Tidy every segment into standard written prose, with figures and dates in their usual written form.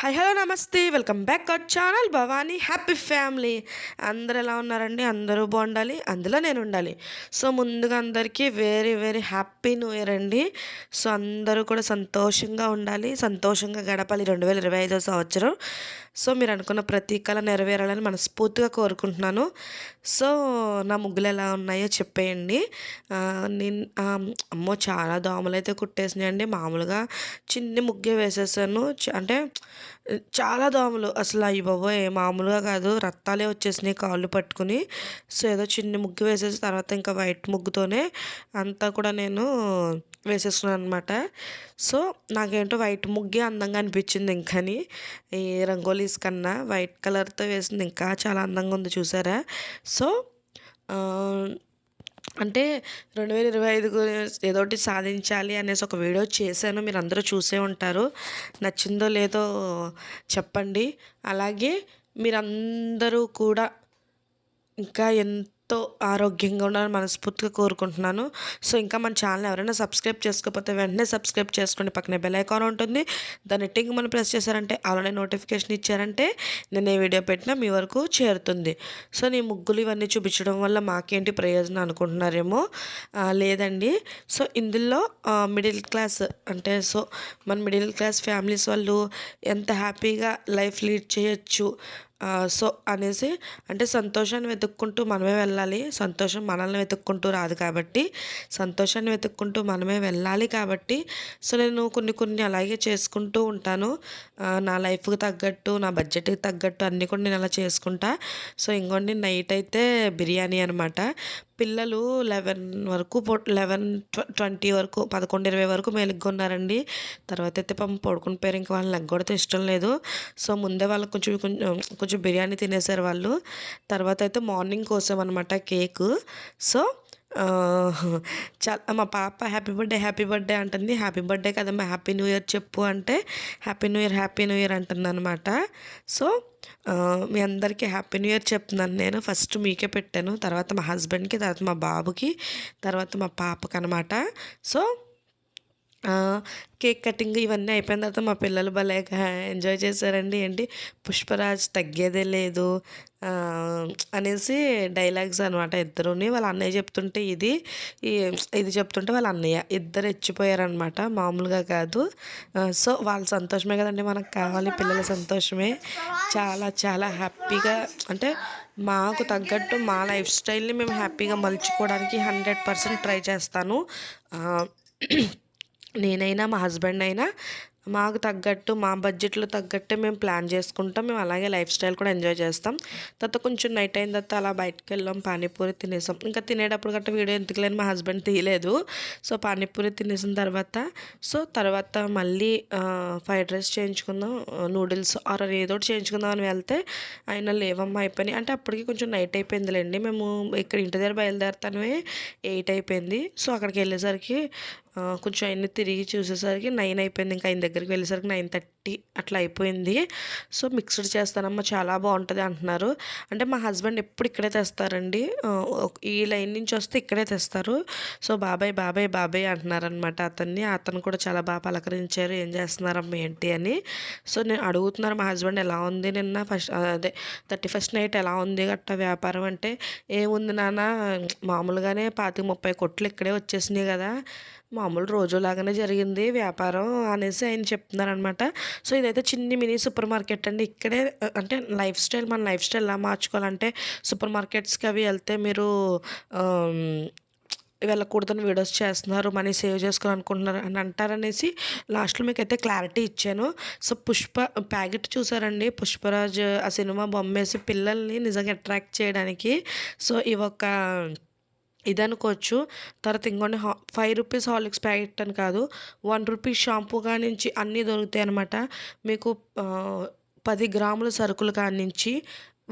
Hi hello నమస్తే welcome back our channel Bhavani happy family. అందరు ఎలా ఉన్నారండి? అందరూ బాగుండాలి, అందులో నేను ఉండాలి. సో ముందుగా అందరికీ very very happy new year అండి. సో అందరూ కూడా సంతోషంగా ఉండాలి, సంతోషంగా గడపాలి 2025 సంవత్సరం. సో మీరు అనుకున్న ప్రతి కళ నెరవేరాలని మనస్ఫూర్తిగా కోరుకుంటున్నాను. సో నా ముగ్గులు ఎలా ఉన్నాయో చెప్పేయండి. నేను అమ్మో చాలా దోమలు అయితే కుట్టేసినాయండి. మామూలుగా చిన్ని ముగ్గే వేసేసాను. అంటే చాలా దోమలు అసలు అయ్య బాబోయ్ మామూలుగా కాదు, రక్తాలే వచ్చేసినాయి కాళ్ళు పట్టుకుని. సో ఏదో చిన్న ముగ్గు వేసేసి తర్వాత ఇంకా వైట్ ముగ్గుతోనే అంతా కూడా నేను వేసేస్తున్నాను అనమాట. సో నాకేంటో వైట్ ముగ్గే అందంగా అనిపించింది. ఇంకని ఈ రంగోలీస్ కన్నా వైట్ కలర్తో వేసింది ఇంకా చాలా అందంగా ఉంది, చూసారా? సో అంటే 2025 ఏదో ఒకటి సాధించాలి అనేసి ఒక వీడియో చేశాను, మీరు అందరూ చూసే ఉంటారు. నచ్చిందో లేదో చెప్పండి. అలాగే మీరందరూ కూడా ఇంకా ఎంతో ఆరోగ్యంగా ఉండాలని మనస్ఫూర్తిగా కోరుకుంటున్నాను. సో ఇంకా మన ఛానల్ ఎవరైనా సబ్స్క్రైబ్ చేసుకోకపోతే వెంటనే సబ్స్క్రైబ్ చేసుకోండి. పక్కనే బెల్ ఐకాన్ ఉంటుంది, దాన్ని టింగ్ మనం ప్రెస్ చేశారంటే ఆల్రెడీ నోటిఫికేషన్ ఇచ్చారంటే నేను ఏ వీడియో పెట్టినా మీ వరకు చేరుతుంది. సో నీ ముగ్గులు ఇవన్నీ చూపించడం వల్ల మాకేంటి ప్రయోజనం అనుకుంటున్నారేమో, లేదండి. సో ఇందులో మిడిల్ క్లాస్ అంటే సో మన మిడిల్ క్లాస్ ఫ్యామిలీస్ వాళ్ళు ఎంత హ్యాపీగా లైఫ్ లీడ్ చేయొచ్చు సో అనేసి, అంటే సంతోషాన్ని వెతుక్కుంటూ మనమే వెళ్ళాలి. సంతోషం మనల్ని వెతుక్కుంటూ రాదు కాబట్టి సంతోషాన్ని వెతుక్కుంటూ మనమే వెళ్ళాలి కాబట్టి సో నేను కొన్ని కొన్ని అలాగే చేసుకుంటూ ఉంటాను. నా లైఫ్కి తగ్గట్టు, నా బడ్జెట్కి తగ్గట్టు అన్నీ కూడా నేను అలా చేసుకుంటా. సో ఇంకోండి నైట్ అయితే బిర్యానీ అనమాట. పిల్లలు 11 వరకు 11-20 వరకు 11-20 వరకు మెలుగ్గా ఉన్నారండి. తర్వాత అయితే పాపం పడుకుని పోయారు. ఇంకా వాళ్ళని లెగ్గొడితే ఇష్టం లేదు. సో ముందే వాళ్ళకి కొంచెం కొంచెం కొంచెం బిర్యానీ తినేసారు వాళ్ళు. తర్వాత అయితే మార్నింగ్ కోసామన్నమాట కేకు. సో చాలా మా పాప హ్యాపీ బర్త్డే అంటుంది. హ్యాపీ బర్త్డే కదమ్మా, హ్యాపీ న్యూ ఇయర్ చెప్పు అంటే హ్యాపీ న్యూ ఇయర్ అంటుంది అనమాట. సో మీ అందరికీ హ్యాపీ న్యూ ఇయర్ చెప్తున్నాను నేను. ఫస్ట్ మీకే పెట్టాను, తర్వాత మా హస్బెండ్కి, తర్వాత మా బాబుకి, తర్వాత మా పాపకి అనమాట. సో కేక్ కటింగ్ ఇవన్నీ అయిపోయిన తర్వాత మా పిల్లలు భలేగా ఎంజాయ్ చేశారండి. ఏంటి పుష్పరాజ్ తగ్గేదే లేదు అనేసి డైలాగ్స్ అనమాట. ఇద్దరుని వాళ్ళ అన్నయ్య చెప్తుంటే ఇది చెప్తుంటే వాళ్ళ అన్నయ్య ఇద్దరు రెచ్చిపోయారనమాట, మామూలుగా కాదు. సో వాళ్ళ సంతోషమే కదండి మనకు కావాలి, పిల్లల సంతోషమే. చాలా చాలా హ్యాపీగా, అంటే మాకు తగ్గట్టు మా లైఫ్ స్టైల్ని మేము హ్యాపీగా మలుచుకోవడానికి 100% ట్రై చేస్తాను. నేనైనా మా హస్బెండ్ అయినా మాకు తగ్గట్టు మా బడ్జెట్లో తగ్గట్టే మేము ప్లాన్ చేసుకుంటాం. మేము అలాగే లైఫ్ స్టైల్ కూడా ఎంజాయ్ చేస్తాం. తర్వాత కొంచెం నైట్ అయిన తర్వాత అలా బయటకు వెళ్ళాం, పానీపూరి తినేసాం. ఇంకా తినేటప్పుడు గట్రా వీడియో ఎందుకు లేని మా హస్బెండ్ తీయలేదు. సో పానీపూరి తినేసిన తర్వాత మళ్ళీ ఫ్రైడ్ రైస్ చేయించుకుందాం, నూడిల్స్ ఆర్ ఏదో ఒకటి చేయించుకుందాం అని వెళ్తే ఆయన లేవమ్మ అయిపోయినాయి. అంటే అప్పటికి కొంచెం నైట్ అయిపోయిందిలేండి. మేము ఇక్కడ ఇంటి దగ్గర బయలుదేరుతానే 8 అయిపోయింది. సో అక్కడికి వెళ్ళేసరికి కొంచెం ఆయన్ని తిరిగి చూసేసరికి 9 అయిపోయింది. ఇంకా ఆయన దగ్గరికి వెళ్ళేసరికి 9:30 అట్లా అయిపోయింది. సో మిక్స్డ్ చేస్తానమ్మా చాలా బాగుంటుంది అంటున్నారు. అంటే మా హస్బెండ్ ఎప్పుడు ఇక్కడే తెస్తారండి, ఈ లైన్ నుంచి వస్తే ఇక్కడే తెస్తారు. సో బాబాయ్ బాబాయ్ బాబాయ్ అంటున్నారనమాట అతను కూడా చాలా బాగా పలకరించారు, ఏం చేస్తున్నారమ్మా ఏంటి అని. సో నేను అడుగుతున్నారు మా హస్బెండ్ ఎలా ఉంది నిన్న 31st నైట్ ఎలా ఉంది గట్టా వ్యాపారం అంటే, ఏముంది నాన్న మామూలుగానే 25-30 కొట్లు ఇక్కడే వచ్చేసినాయి కదా, మామూలు రోజులాగానే జరిగింది వ్యాపారం అనేసి ఆయన చెప్తున్నారనమాట. సో ఇదైతే చిన్ని మినీ సూపర్ మార్కెట్ అండి. ఇక్కడే అంటే మన లైఫ్ స్టైల్ ఎలా మార్చుకోవాలంటే సూపర్ మార్కెట్స్కి అవి వెళ్తే మీరు వెళ్ళకూడదని వీడియోస్ చేస్తున్నారు, మనీ సేవ్ చేసుకోవాలనుకుంటున్నారు అని అంటారనేసి లాస్ట్లో మీకు అయితే క్లారిటీ ఇచ్చాను. సో ప్యాకెట్ చూసారండి, పుష్పరాజ్ ఆ సినిమా బొమ్మేసి పిల్లల్ని నిజంగా అట్రాక్ట్ చేయడానికి. సో ఇవొక ఇది అనుకోవచ్చు. తర్వాత ఇంకొన్ని 5 రూపీస్ హార్లిక్స్ ప్యాకెట్ అని కాదు, 1 రూపీ షాంపూ కానించి అన్నీ దొరుకుతాయి అనమాట. మీకు 10 గ్రాముల సరుకులు కానించి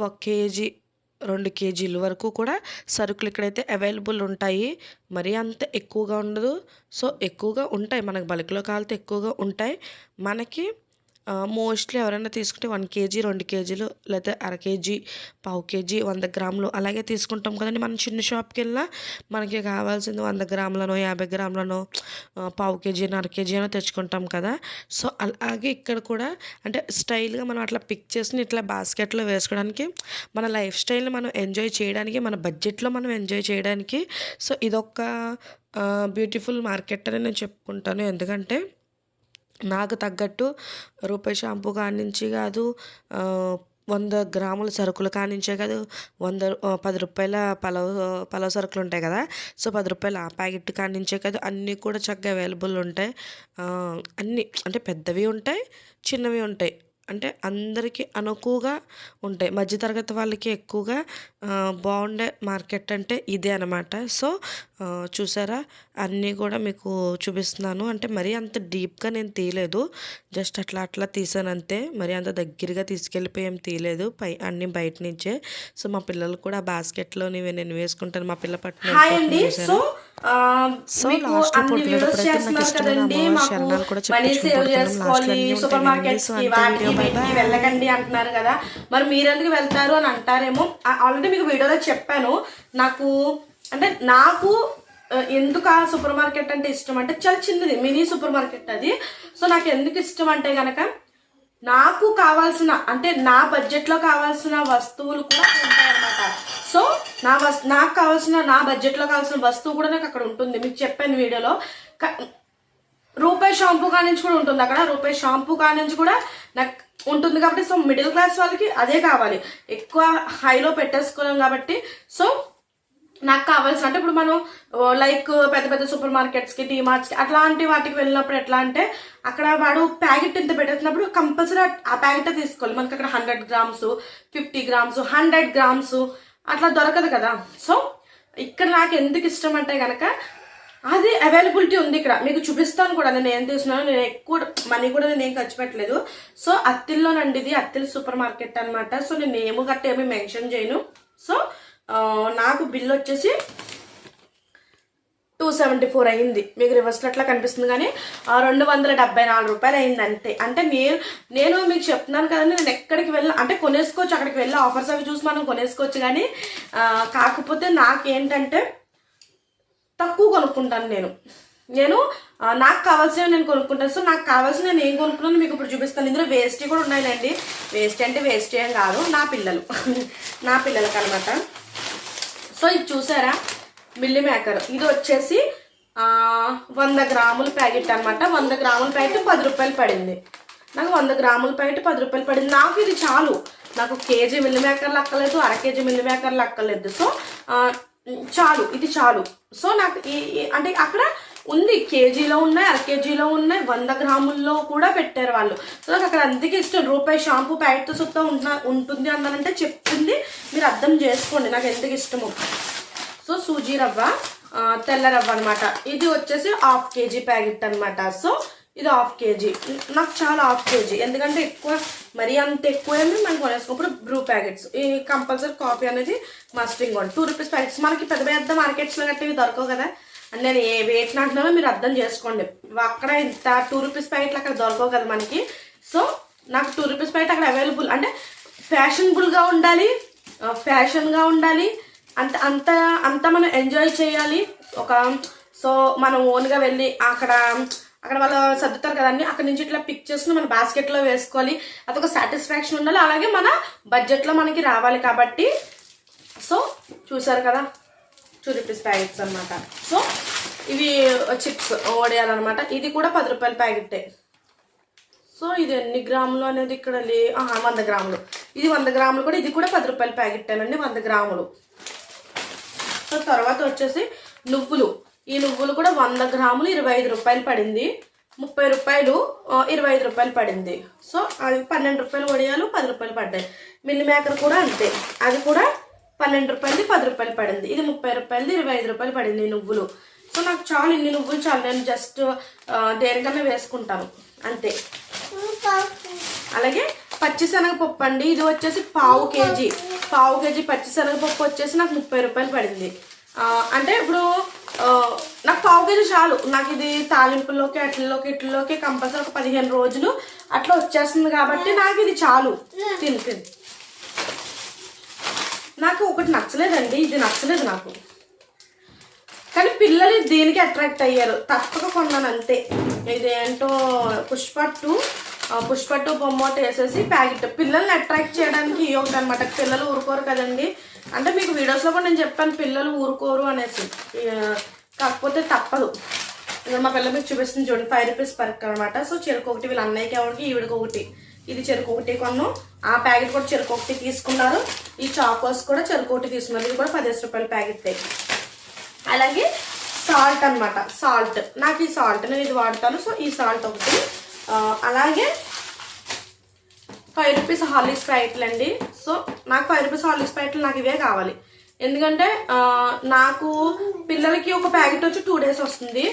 1 కేజీ 2 కేజీల వరకు కూడా సరుకులు ఇక్కడైతే అవైలబుల్ ఉంటాయి. మరీ అంత ఎక్కువగా ఉండదు. సో ఎక్కువగా ఉంటాయి, మనకు బల్క్లో కావాలితే ఎక్కువగా ఉంటాయి. మనకి మోస్ట్లీ ఎవరైనా తీసుకుంటే 1 కేజీ 2 కేజీలు లేకపోతే అర కేజీ పావు కేజీ 100 గ్రాములు అలాగే తీసుకుంటాం కదండి. మనం చిన్న షాప్కి వెళ్ళినా మనకి కావాల్సింది 100 గ్రాములనో 50 గ్రాములనో పావు కేజీ అర కేజీ అనో తెచ్చుకుంటాం కదా. సో అలాగే ఇక్కడ కూడా అంటే స్టైల్గా మనం అట్లా పిక్ చేసుకుని ఇట్లా బాస్కెట్లో వేసుకోవడానికి మన లైఫ్ స్టైల్ని మనం ఎంజాయ్ చేయడానికి మన బడ్జెట్లో మనం ఎంజాయ్ చేయడానికి సో ఇదొక బ్యూటిఫుల్ మార్కెట్ అని నేను చెప్పుకుంటాను. ఎందుకంటే నాకు తగ్గట్టు రూపాయి షాంపూ కానించి కాదు, 100 గ్రాముల సరుకులు కానించే కాదు, 10 రూపాయల పలావ్ సరుకులు ఉంటాయి కదా. సో 10 రూపాయల ఆ ప్యాకెట్ కానించే కాదు, అన్నీ కూడా చక్కగా అవైలబుల్ ఉంటాయి. అన్నీ అంటే పెద్దవి ఉంటాయి, చిన్నవి ఉంటాయి. అంటే అందరికీ అనుకువగా ఉంటాయి. మధ్యతరగతి వాళ్ళకి ఎక్కువగా బాగుండే మార్కెట్ అంటే ఇదే అనమాట. సో చూసారా అన్నీ కూడా మీకు చూపిస్తున్నాను. అంటే మరీ అంత డీప్గా నేను తీయలేదు, జస్ట్ అట్లా అట్లా తీసాను అంతే. మరీ అంత దగ్గరగా తీసుకెళ్ళిపోయి ఏం తీయలేదు, అన్నీ బయట నుంచే. సో మా పిల్లలు కూడా బాస్కెట్లో నేను వేసుకుంటాను. మా పిల్ల పట్టిన సో లాస్ట్ శరణాలు కూడా వెళ్ళకండి అంటున్నారు కదా. మరి మీరెందుకు వెళ్తారు అని అంటారేమో. ఆల్రెడీ మీకు వీడియోలో చెప్పాను. నాకు ఎందుకు ఆ సూపర్ మార్కెట్ అంటే ఇష్టం అంటే చాలా చిన్నది మినీ సూపర్ మార్కెట్ అది. సో నాకు ఎందుకు ఇష్టం అంటే కనుక నాకు కావాల్సిన అంటే నా బడ్జెట్లో కావాల్సిన వస్తువులు కూడా ఉంటాయన్నమాట. సో నాకు కావాల్సిన నా బడ్జెట్లో కావాల్సిన వస్తువు కూడా నాకు అక్కడ ఉంటుంది. మీకు చెప్పాను వీడియోలో. రూపాయి షాంపూ కానించి కూడా ఉంటుంది అక్కడ. రూపాయి షాంపూ కానించి కూడా నాకు ఉంటుంది కాబట్టి సో మిడిల్ క్లాస్ వాళ్ళకి అదే కావాలి, ఎక్కువ హైలో పెట్టేసుకోలేం కాబట్టి. సో నాకు కావాల్సిన అంటే ఇప్పుడు మనం లైక్ పెద్ద పెద్ద సూపర్ మార్కెట్స్కి, డీమార్ట్స్కి అట్లాంటి వాటికి వెళ్ళినప్పుడు ఎట్లా అంటే అక్కడ వాడు ప్యాకెట్ ఇంత పెట్టేసినప్పుడు కంపల్సరీ ఆ ప్యాకెట్ తీసుకోవాలి. మనకి అక్కడ 100 గ్రామ్స్ 50 గ్రామ్స్ 100 గ్రామ్స్ అట్లా దొరకదు కదా. సో ఇక్కడ నాకు ఎందుకు ఇష్టం అంటే కనుక అది అవైలబిలిటీ ఉంది ఇక్కడ. మీకు చూపిస్తాను కూడా నేను ఏం తీసుకున్నాను. నేను ఎక్కువ మనీ కూడా నేను ఏం ఖర్చు పెట్టలేదు. సో అత్తిల్లోనండి, ఇది అత్తిల్ సూపర్ మార్కెట్ అనమాట. సో నేను ఏమో గట్ట ఏమి మెన్షన్ చేయను. సో నాకు బిల్ వచ్చేసి 274 అయింది. మీకు రివర్స్లో అట్లా కనిపిస్తుంది కానీ 274 రూపాయలు అయింది అంతే. అంటే నేను మీకు చెప్తున్నాను కదండి, నేను ఎక్కడికి వెళ్ళి అంటే కొనేసుకోవచ్చు, అక్కడికి వెళ్ళి ఆఫర్స్ అవి చూసి మనం కొనేసుకోవచ్చు. కానీ కాకపోతే నాకేంటంటే తక్కువ కొనుక్కుంటాను నేను నాకు కావాల్సినవి నేను కొనుక్కుంటాను. సో నాకు కావాల్సిన నేను ఏం కొనుక్కున్నాను మీకు ఇప్పుడు చూపిస్తాను. ఇందులో వేస్టీ కూడా ఉన్నాయిలేండి. వేస్ట్ అంటే వేస్ట్ ఏం కాదు, నా పిల్లలకి అనమాట. సో ఇది చూసారా మిల్లీ మేకర్, ఇది వచ్చేసి 100 గ్రాముల ప్యాకెట్ అనమాట. 100 గ్రాముల ప్యాకెట్ 10 రూపాయలు పడింది నాకు. 100 గ్రాముల ప్యాకెట్ 10 రూపాయలు పడింది నాకు. ఇది చాలు, నాకు కేజీ మిల్లీ మేకర్లు అక్కర్లేదు, అర కేజీ మిల్లీ మేకర్లు అక్కర్లేదు. సో చాలు, ఇది చాలు. సో నాకు అంటే అక్కడ ఉంది, కేజీలో ఉన్నాయి, అర కేజీలో ఉన్నాయి, 100 గ్రాముల్లో కూడా పెట్టారు వాళ్ళు. సో నాకు అక్కడ అందుకే ఇష్టం. రూపాయి షాంపూ ప్యాకెట్తో సుత్తా ఉంటుంది అన్నానంటే చెప్తుంది, మీరు అర్థం చేసుకోండి నాకు ఎందుకు ఇష్టము. సో సూజీ రవ్వ, తెల్ల రవ్వ అనమాట. ఇది వచ్చేసి 1/2 కేజీ ప్యాకెట్ అనమాట. సో ఇది 1/2 కేజీ నాకు చాలా 1/2 కేజీ, ఎందుకంటే ఎక్కువ మరీ అంత ఎక్కువ ఏమి మనం కొనేసుకున్నప్పుడు బ్రూ ప్యాకెట్స్ ఈ కంపల్సరీ కాఫీ అనేది మస్ట్ ఇంకోండి. 2 రూపీస్ ప్యాకెట్స్ మనకి పెద్ద పెద్ద మార్కెట్స్లో గట్టివి దొరకవు కదా. అంటే నేను ఏ వెయిట్ అంటున్నానో మీరు అర్థం చేసుకోండి. అక్కడ ఇంత 2 రూపీస్ ప్యాకెట్లు అక్కడ దొరకవు కదా మనకి. సో నాకు 2 రూపీస్ ప్యాకెట్ అక్కడ అవైలబుల్. అంటే ఫ్యాషన్గా ఉండాలి, అంత మనం ఎంజాయ్ చేయాలి. సో మనం ఓన్గా వెళ్ళి అక్కడ వాళ్ళు సర్దుతారు కదండి, అక్కడ నుంచి ఇట్లా పిక్ చేసుకుని మన బాస్కెట్లో వేసుకోవాలి. అదొక సాటిస్ఫాక్షన్ ఉండాలి, అలాగే మన బడ్జెట్లో మనకి రావాలి కాబట్టి. సో చూసారు కదా 2 రూపీస్ ప్యాకెట్స్ అనమాట. సో ఇవి చిప్స్ ఓడియాలన్నమాట. ఇది కూడా 10 రూపాయల ప్యాకెట్టే. సో ఇది ఎన్ని గ్రాములు అనేది ఇక్కడ 100 గ్రాములు. ఇది 100 గ్రాములు కూడా, ఇది కూడా 10 రూపాయల ప్యాకెట్టేనండి, 100 గ్రాములు. సో తర్వాత వచ్చేసి నువ్వులు. ఈ నువ్వులు కూడా 100 గ్రాములు 25 రూపాయలు పడింది. 30 రూపాయలు 25 రూపాయలు పడింది. సో అది 12 రూపాయలు వడియాలు 10 రూపాయలు పడ్డాయి. మిల్లీ మేకర్ కూడా అంతే, అది కూడా 12 రూపాయలది 10 రూపాయలు పడింది. ఇది 30 రూపాయలది 25 రూపాయలు పడింది నువ్వులు. సో నాకు చాలు, ఇన్ని నువ్వులు చాలు, నేను జస్ట్ దేనికన్నా వేసుకుంటాను అంతే. అలాగే పచ్చిశనగపప్పు అండి, ఇది వచ్చేసి పావు కేజీ పచ్చిశనగపప్పు వచ్చేసి నాకు 30 రూపాయలు పడింది. అంటే ఇప్పుడు నాకు పావు కేజీ చాలు. నాకు ఇది తాలింపుల్లోకి ఇట్లలోకి కంపల్సరీ ఒక 15 రోజులు అట్లా వచ్చేస్తుంది కాబట్టి నాకు ఇది చాలు. తిని నాకు ఒకటి నచ్చలేదండి, ఇది నచ్చలేదు నాకు. కానీ పిల్లలు దీనికి అట్రాక్ట్ అయ్యారు, తప్పక కొన్నాను అంతే. ఇదేంటో పుష్ప 2 బొమ్మ వేసేసి ప్యాకెట్. పిల్లల్ని అట్రాక్ట్ చేయడానికి ఒకటి అనమాట. పిల్లలు ఊరుకోరు కదండి. అంటే మీకు వీడియోస్లో కూడా నేను చెప్పాను పిల్లలు ఊరుకోరు అనేసి, కాకపోతే తప్పదు. మా పిల్లలు మీకు చూపిస్తుంది చూడండి, 5 రూపీస్ పర్క్ అనమాట. సో చెరుకు ఒకటి వీళ్ళ అన్నయ్యకి ఎవరికి ఈవిడికి ఒకటి. ఇది చెరుకు ఒకటి కొన్నాం. ఆ ప్యాకెట్ కూడా చెరుకు ఒకటి తీసుకున్నారు. ఈ చాకోస్ కూడా చెరుకు ఒకటి తీసుకున్నారు. ఇది కూడా 10 రూపాయల ప్యాకెట్. అలాగే సాల్ట్ అనమాట. సాల్ట్ నాకు ఈ సాల్ట్ నేను ఇది వాడతాను. సో ఈ సాల్ట్ ఒకటి. అలాగే 5 రూపీస్ హార్లిక్స్ ప్యాకెట్లు అండి. సో నాకు 5 రూపీస్ హార్లిక్స్ ప్యాకెట్లు నాకు ఇవే కావాలి. ఎందుకంటే నాకు పిల్లలకి ఒక ప్యాకెట్ వచ్చి 2 days వస్తుంది.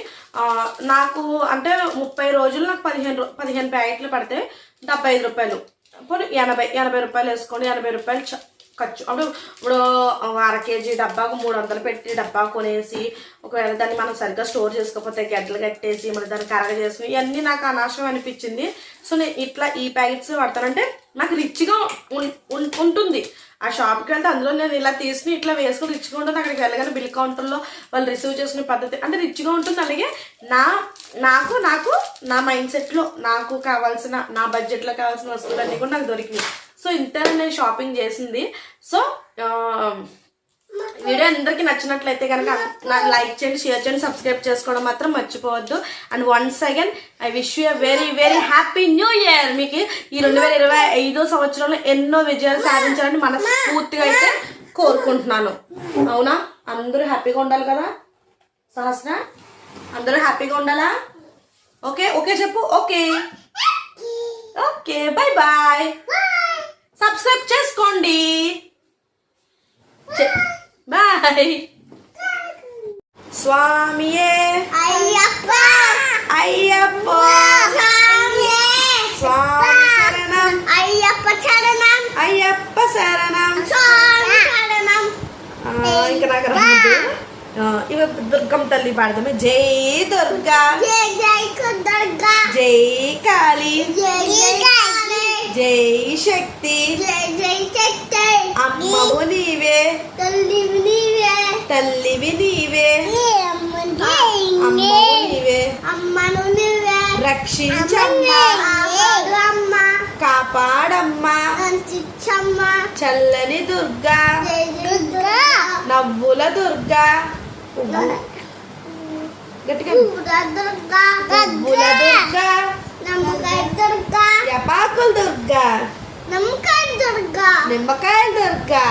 నాకు అంటే 30 రోజులు నాకు 15 ప్యాకెట్లు పడితే 75 రూపాయలు. ఇప్పుడు 80 రూపాయలు వేసుకోండి. 80 రూపాయలు ఖర్చు. ఇప్పుడు 1/2 కేజీ డబ్బాకు 300 పెట్టి డబ్బా కొనేసి ఒకవేళ దాన్ని మనం సరిగ్గా స్టోర్ చేసుకోకపోతే గడ్డలు కట్టేసి మరి దాన్ని కరగ చేసుకుని ఇవన్నీ నాకు అనవసరం అనిపించింది. సో నేను ఇట్లా ఈ ప్యాకెట్స్ వాడతానంటే నాకు రిచ్గా ఉంటుంది. ఆ షాప్కి వెళ్తే అందులో నేను ఇలా తీసుకుని ఇట్లా వేసుకుని రిచ్గా ఉంటుంది. అక్కడికి వెళ్ళగానే బిల్ కౌంటర్లో వాళ్ళు రిసీవ్ చేసుకునే పద్ధతి అంటే రిచ్గా ఉంటుంది. అలాగే నాకు నా మైండ్ సెట్లో నాకు కావాల్సిన నా బడ్జెట్లో కావాల్సిన వస్తువులన్నీ కూడా నాకు దొరికినాయి. సో ఇంత నేను షాపింగ్ చేసింది. సో వీడియో అందరికీ నచ్చినట్లయితే కనుక లైక్ చేయండి, షేర్ చేయండి, సబ్స్క్రైబ్ చేసుకోవడం మాత్రం మర్చిపోవద్దు. And once again I wish you very very happy new year. మీకు ఈ 2025 సంవత్సరంలో ఎన్నో విజయాలు సాధించాలని మనస్ఫూర్తిగా అయితే కోరుకుంటున్నాను. అవునా? అందరూ హ్యాపీగా ఉండాలి కదా సహస్ర? అందరూ హ్యాపీగా ఉండాలా? ఓకే చెప్పు. Okay bye. సబ్స్క్రైబ్ చేసుకోండి. బాయ్. స్వామియే అయ్యప్ప స్వామి శరణం అయ్యప్ప శరణం. ఇంకా నాకు రాదు. ఇవి దుర్గం తల్లి పాడదామే. జై దుర్గా జై కాళీ జై శక్తి అమ్మవు నీవే తల్లివి నీవే అమ్మవు నీవే రక్షించమ్మా కాపాడమ్మా చల్లని దుర్గా నవ్వుల దుర్గా గట్టిగా పువ్వుల దుర్గా యపాకుల దుర్గా నిమ్మకాయ దుర్గా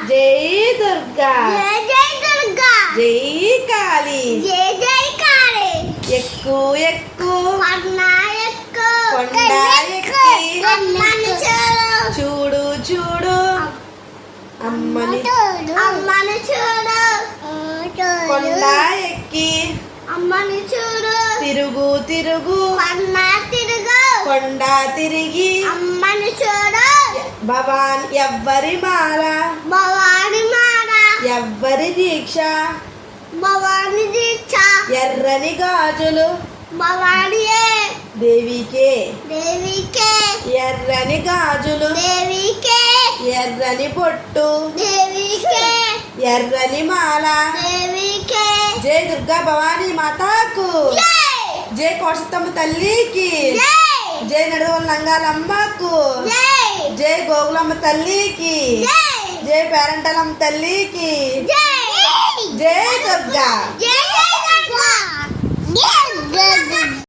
జై దుర్గా జై కాళీ ఎక్కు కొండ ఎక్కి చూడు అమ్మని కొండ ఎక్కి తిరుగు కొండ తిరిగి భవాని ఎవ్వరి మాల ఎవ్వరి దీక్ష ఎర్రని గాజులు దేవికే ఎర్రని గాజులు ఎర్రని పొట్టు ఎర్రని మాల జై దుర్గా భవానీ మాతాకు జై కోసతమ్మ తల్లికి జై నడువల నంగాలమ్మకు జై గోగులమ్మ తల్లికి జై పేరంటలమ్మ తల్లికి జై దుర్గా